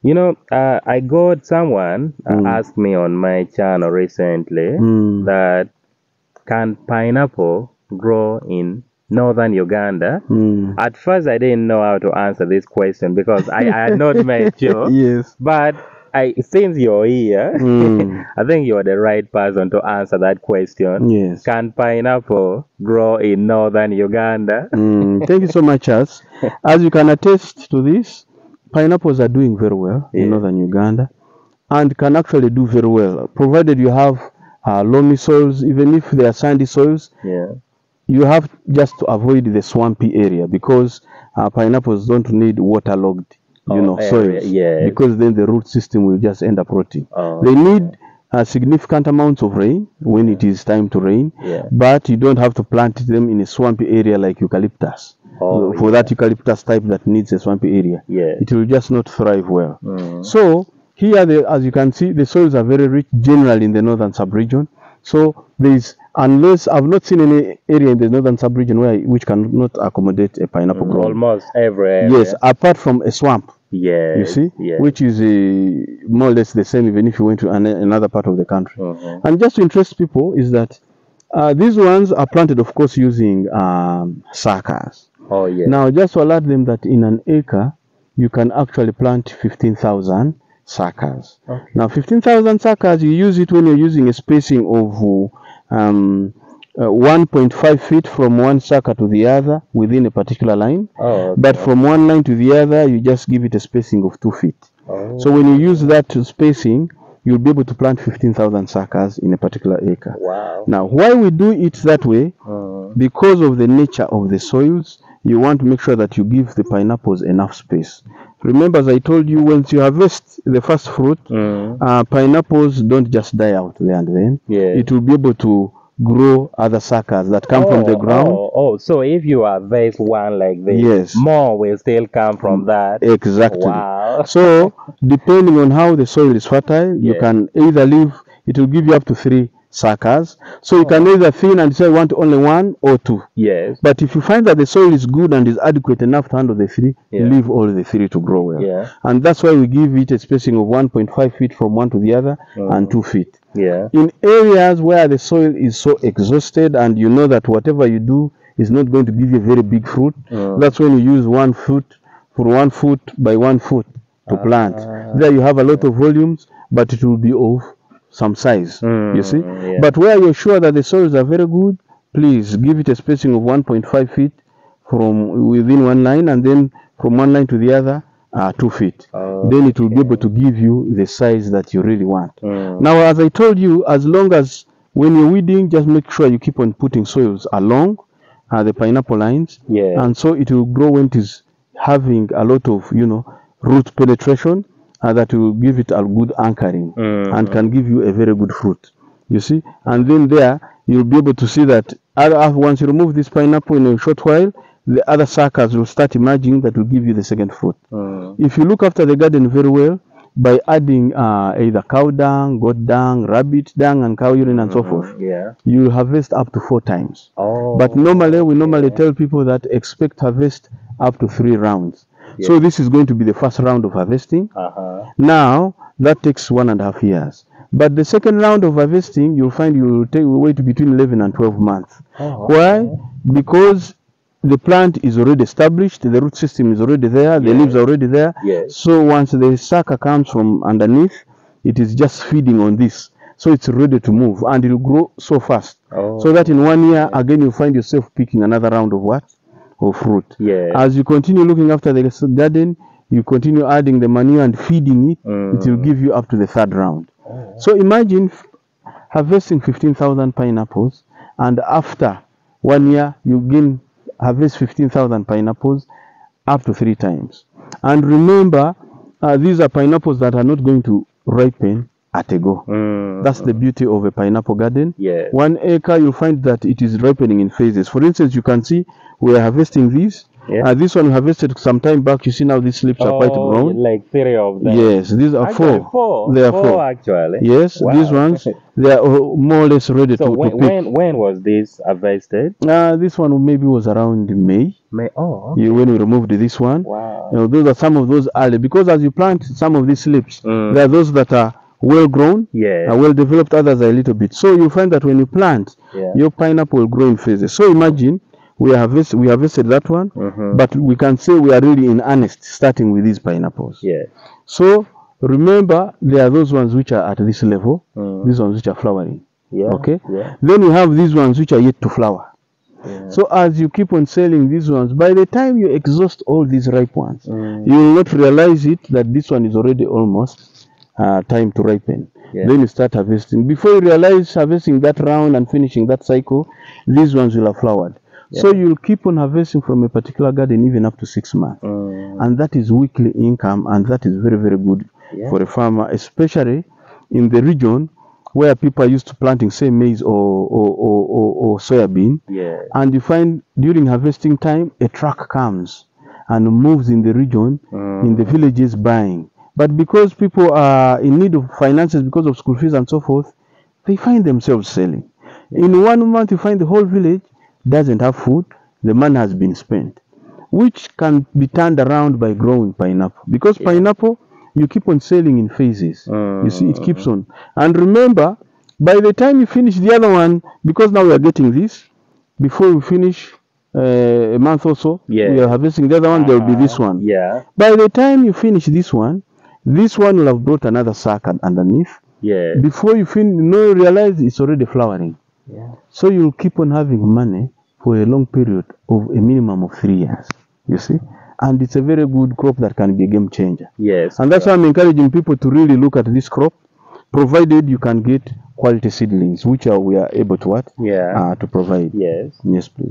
I got someone asked me on my channel recently that can pineapple grow in northern Uganda? At first, I didn't know how to answer this question because I had not met you. Yes. But since you're here, I think you're the right person to answer that question. Yes. Can pineapple grow in northern Uganda? Thank you so much, As. As you can attest to this, pineapples are doing very well in northern Uganda and can actually do very well, provided you have loamy soils. Even if they are sandy soils, you have just to avoid the swampy area because pineapples don't need waterlogged soils, because then the root system will just end up rotting. They need significant amounts of rain when it is time to rain, but you don't have to plant them in a swampy area like eucalyptus. For that eucalyptus type that needs a swampy area, it will just not thrive well. So here, as you can see, the soils are very rich generally in the northern subregion. So unless I've not seen any area in the northern subregion which cannot accommodate a pineapple growth. Almost every area. Yes, apart from a swamp. You see, which is more or less the same even if you went to another part of the country. And just to interest people is that these ones are planted, of course, using suckers. Now, just to alert them that in an acre, you can actually plant 15,000 suckers. Now, 15,000 suckers, you use it when you're using a spacing of 1.5 feet from one sucker to the other within a particular line. But from one line to the other, you just give it a spacing of 2 feet. So when you use that spacing, you'll be able to plant 15,000 suckers in a particular acre. Now, why we do it that way? Because of the nature of the soils, you want to make sure that you give the pineapples enough space. Remember, as I told you, once you harvest the first fruit, pineapples don't just die out there and then. It will be able to grow other suckers that come from the ground. So if you harvest one like this, more will still come from that. Exactly. So depending on how the soil is fertile, you can either leave, it will give you up to 3 suckers. So you can either thin and say you want only 1 or 2. But if you find that the soil is good and is adequate enough to handle the 3, leave all the 3 to grow well. And that's why we give it a spacing of 1.5 feet from one to the other and 2 feet. In areas where the soil is so exhausted and you know that whatever you do is not going to give you a very big fruit, that's when you use 1 foot for 1 foot by 1 foot to plant. There you have a lot of volumes, but it will be of some size, you see. But where you're sure that the soils are very good, please give it a spacing of 1.5 feet from within one line, and then from one line to the other 2 feet. Then it will be able to give you the size that you really want. Now, as I told you, as long as when you're weeding, just make sure you keep on putting soils along the pineapple lines, and so it will grow when it is having a lot of root penetration. That will give it a good anchoring and can give you a very good fruit, you see. And then there you'll be able to see that once you remove this pineapple in a short while, the other suckers will start emerging that will give you the second fruit. If you look after the garden very well by adding either cow dung, goat dung, rabbit dung, and cow urine and so forth, you will harvest up to 4 times. But normally we tell people that expect harvest up to 3 rounds. So this is going to be the first round of harvesting. Now that takes 1.5 years. But the second round of harvesting, you'll find you will wait between 11 and 12 months. Why? Because the plant is already established, the root system is already there, the leaves are already there. So once the sucker comes from underneath, it is just feeding on this. So it's ready to move and it will grow so fast. So that in 1 year, again, you find yourself picking another round of what? Of fruit. As you continue looking after the garden, you continue adding the manure and feeding it, it will give you up to the 3rd round. So imagine harvesting 15,000 pineapples, and after 1 year, you again harvest 15,000 pineapples up to 3 times. And remember, these are pineapples that are not going to ripen at a go. That's the beauty of a pineapple garden. 1 acre, you'll find that it is ripening in phases. For instance, you can see we are harvesting these, Yeah. This one we harvested some time back. You see now these slips are quite grown. Like 3 of them. Yes, these are Actually, 4. They are four actually. Yes, Wow. these ones they are more or less ready to pick. When was this harvested? This one maybe was around May. May. Oh, okay. When we removed this one. Wow. Those are some of those early, because as you plant some of these slips, there are those that are well grown, well developed, others are a little bit. So you find that when you plant, your pineapple will grow in phases. So imagine we harvested that one, but we can say we are really in earnest starting with these pineapples. Yeah. So remember, there are those ones which are at this level, these ones which are flowering. Yeah. Okay. Yeah. Then you have these ones which are yet to flower. Yeah. So as you keep on selling these ones, by the time you exhaust all these ripe ones, you will not realize it that this one is already almost time to ripen. Yeah. Then you start harvesting. Before you realize harvesting that round and finishing that cycle, these ones will have flowered. Yeah. So you'll keep on harvesting from a particular garden even up to 6 months. And that is weekly income, and that is very, very good for a farmer, especially in the region where people are used to planting, say, maize or soybean. Yeah. And you find during harvesting time, a truck comes and moves in the region, in the villages buying. But because people are in need of finances because of school fees and so forth, they find themselves selling. Yeah. In 1 month, you find the whole village doesn't have food. The money has been spent, which can be turned around by growing pineapple. Because pineapple, you keep on selling in phases. You see, it keeps on. And remember, by the time you finish the other one, because now we are getting this, before we finish a month or so, we are harvesting the other one, there will be this one. Yeah. By the time you finish this one will have brought another sack underneath. Yeah. Before you realize it's already flowering. Yeah. So you'll keep on having money for a long period of a minimum of 3 years. You see? And it's a very good crop that can be a game changer. Yes. And that's why I'm encouraging people to really look at this crop, provided you can get quality seedlings, which we are able to to provide. Yes. Yes, please.